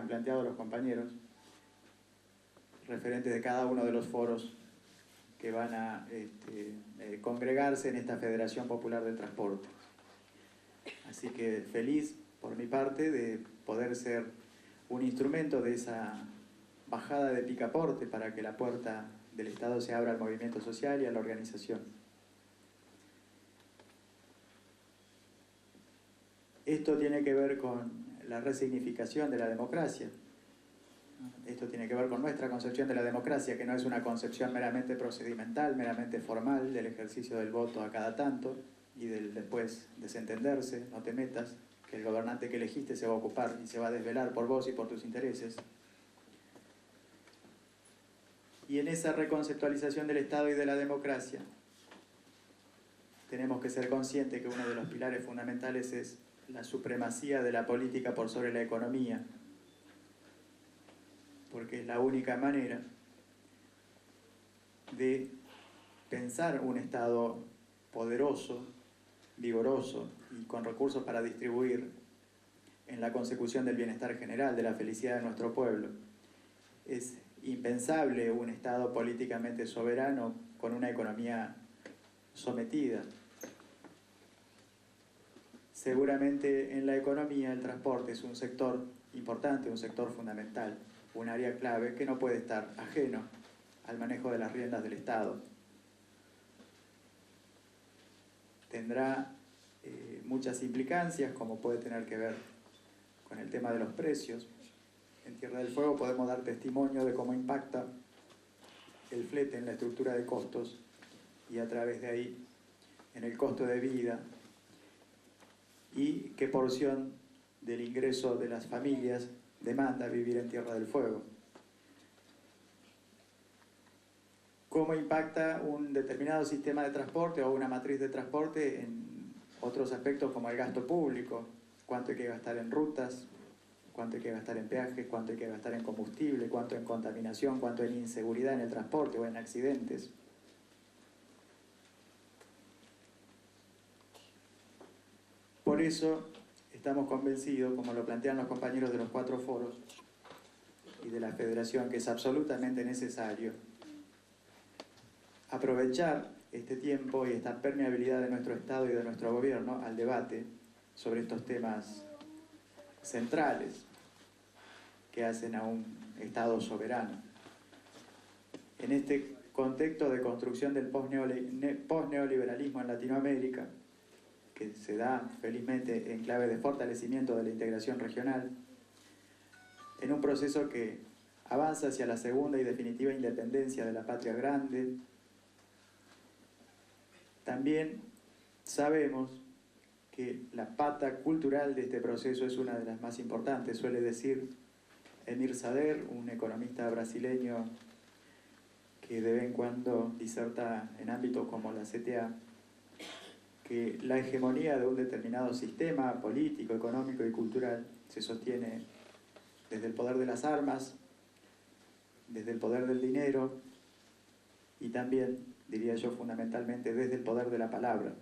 han planteado los compañeros, referentes de cada uno de los foros que van a congregarse en esta Federación Popular del Transporte. Así que feliz por mi parte de poder ser un instrumento de esa bajada de picaporte para que la puerta del Estado se abra al movimiento social y a la organización. Esto tiene que ver con la resignificación de la democracia. Esto tiene que ver con nuestra concepción de la democracia, que no es una concepción meramente procedimental, meramente formal, del ejercicio del voto a cada tanto y del después desentenderse, no te metas, que el gobernante que elegiste se va a ocupar y se va a desvelar por vos y por tus intereses. Y en esa reconceptualización del Estado y de la democracia, tenemos que ser conscientes que uno de los pilares fundamentales es la supremacía de la política por sobre la economía, porque es la única manera de pensar un Estado poderoso, vigoroso y con recursos para distribuir en la consecución del bienestar general, de la felicidad de nuestro pueblo. Es impensable un Estado políticamente soberano con una economía sometida. Seguramente en la economía el transporte es un sector importante, un sector fundamental, un área clave que no puede estar ajeno al manejo de las riendas del Estado. Tendrá muchas implicancias, como puede tener que ver con el tema de los precios. En Tierra del Fuego podemos dar testimonio de cómo impacta el flete en la estructura de costos y a través de ahí en el costo de vida y qué porción del ingreso de las familias demanda vivir en Tierra del Fuego. Cómo impacta un determinado sistema de transporte o una matriz de transporte en otros aspectos como el gasto público, cuánto hay que gastar en rutas, cuánto hay que gastar en peajes, cuánto hay que gastar en combustible, cuánto en contaminación, cuánto en inseguridad en el transporte o en accidentes. Por eso estamos convencidos, como lo plantean los compañeros de los 4 foros y de la Federación, que es absolutamente necesario aprovechar este tiempo y esta permeabilidad de nuestro Estado y de nuestro gobierno al debate sobre estos temas centrales que hacen a un Estado soberano. En este contexto de construcción del posneoliberalismo en Latinoamérica, que se da felizmente en clave de fortalecimiento de la integración regional, en un proceso que avanza hacia la segunda y definitiva independencia de la patria grande, también sabemos que la pata cultural de este proceso es una de las más importantes. Suele decir Emir Sader, un economista brasileño que de vez en cuando diserta en ámbitos como la CTA, que la hegemonía de un determinado sistema político, económico y cultural se sostiene desde el poder de las armas, desde el poder del dinero y también, diría yo, fundamentalmente desde el poder de la palabra.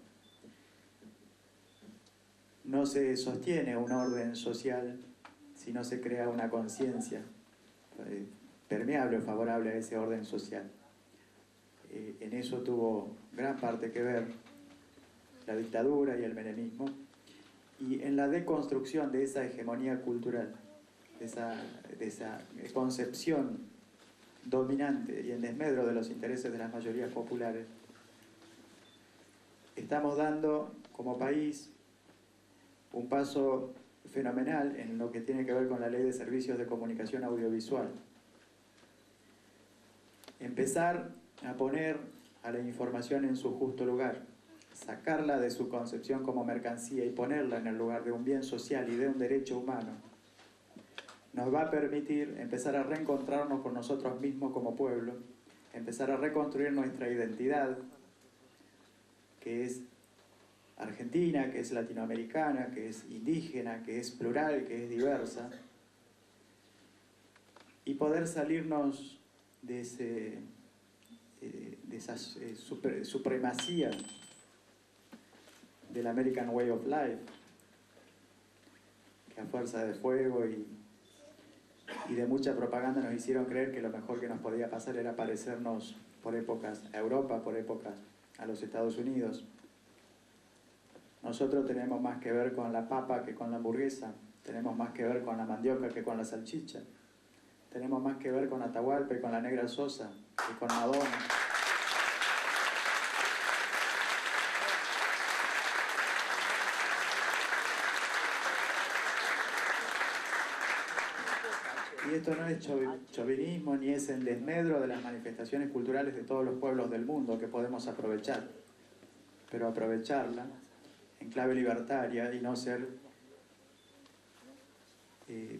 No se sostiene un orden social si no se crea una conciencia permeable o favorable a ese orden social. En eso tuvo gran parte que ver la dictadura y el menemismo, y en la deconstrucción de esa hegemonía cultural, de esa concepción dominante y en desmedro de los intereses de las mayorías populares, estamos dando como país un paso fenomenal en lo que tiene que ver con la Ley de Servicios de Comunicación Audiovisual. Empezar a poner a la información en su justo lugar, sacarla de su concepción como mercancía y ponerla en el lugar de un bien social y de un derecho humano, nos va a permitir empezar a reencontrarnos con nosotros mismos como pueblo, empezar a reconstruir nuestra identidad, que es argentina, que es latinoamericana, que es indígena, que es plural, que es diversa, y poder salirnos de esa supremacía del American Way of Life, que a fuerza de fuego y y de mucha propaganda nos hicieron creer que lo mejor que nos podía pasar era parecernos por épocas a Europa, por épocas a los Estados Unidos. Nosotros tenemos más que ver con la papa que con la hamburguesa, tenemos más que ver con la mandioca que con la salchicha, tenemos más que ver con Atahualpa y con la Negra Sosa que con Madonna. Y esto no es chauvinismo ni es el desmedro de las manifestaciones culturales de todos los pueblos del mundo que podemos aprovechar, pero aprovecharla en clave libertaria y no ser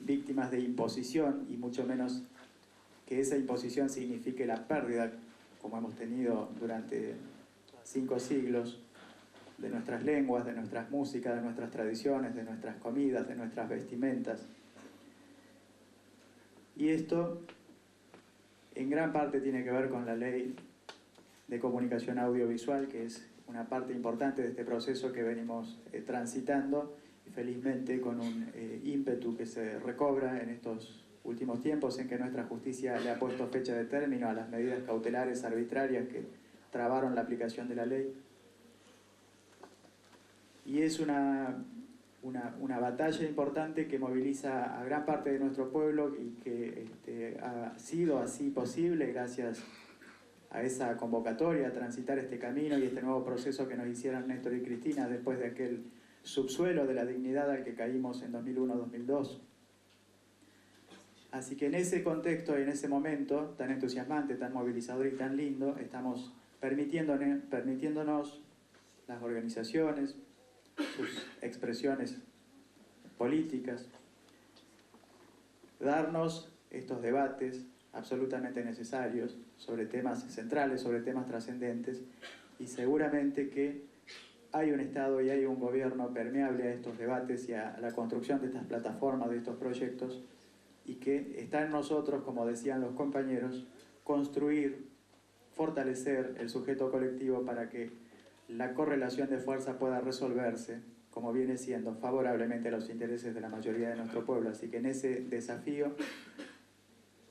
víctimas de imposición, y mucho menos que esa imposición signifique la pérdida, como hemos tenido durante 5 siglos, de nuestras lenguas, de nuestras músicas, de nuestras tradiciones, de nuestras comidas, de nuestras vestimentas. Y esto en gran parte tiene que ver con la ley de comunicación audiovisual, que es una parte importante de este proceso que venimos transitando, y felizmente con un ímpetu que se recobra en estos últimos tiempos en que nuestra justicia le ha puesto fecha de término a las medidas cautelares arbitrarias que trabaron la aplicación de la ley. Y es una batalla importante que moviliza a gran parte de nuestro pueblo y que ha sido así posible gracias a esa convocatoria, a transitar este camino y este nuevo proceso que nos hicieron Néstor y Cristina después de aquel subsuelo de la dignidad al que caímos en 2001-2002. Así que en ese contexto y en ese momento tan entusiasmante, tan movilizador y tan lindo, estamos permitiéndonos las organizaciones, sus expresiones políticas, darnos estos debates absolutamente necesarios sobre temas centrales, sobre temas trascendentes, y seguramente que hay un Estado y hay un gobierno permeable a estos debates y a la construcción de estas plataformas, de estos proyectos, y que está en nosotros, como decían los compañeros, construir, fortalecer el sujeto colectivo para que la correlación de fuerza pueda resolverse, como viene siendo, favorablemente a los intereses de la mayoría de nuestro pueblo. Así que en ese desafío,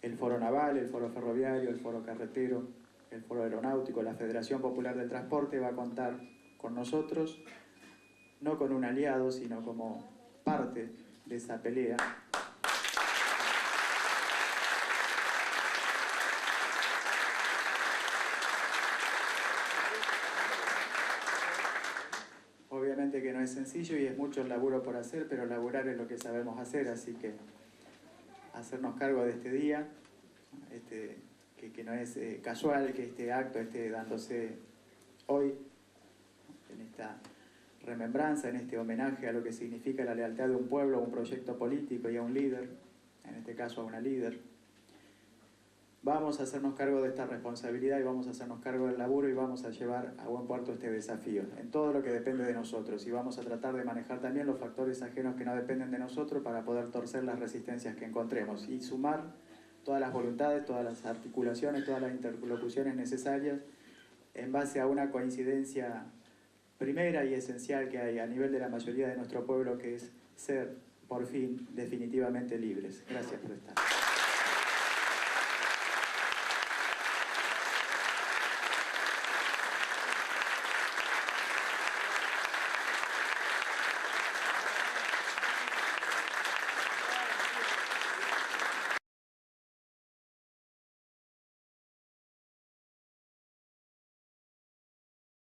el Foro Naval, el Foro Ferroviario, el Foro Carretero, el Foro Aeronáutico, la Federación Popular del Transporte va a contar con nosotros, no con un aliado, sino como parte de esa pelea. Obviamente que no es sencillo y es mucho el laburo por hacer, pero laburar es lo que sabemos hacer, así que hacernos cargo de este día, que no es casual que este acto esté dándose hoy, en esta remembranza, en este homenaje a lo que significa la lealtad de un pueblo, a un proyecto político y a un líder, en este caso a una líder. Vamos a hacernos cargo de esta responsabilidad y vamos a hacernos cargo del laburo y vamos a llevar a buen puerto este desafío, en todo lo que depende de nosotros, y vamos a tratar de manejar también los factores ajenos que no dependen de nosotros para poder torcer las resistencias que encontremos y sumar todas las voluntades, todas las articulaciones, todas las interlocuciones necesarias en base a una coincidencia primera y esencial que hay a nivel de la mayoría de nuestro pueblo, que es ser, por fin, definitivamente libres. Gracias por estar.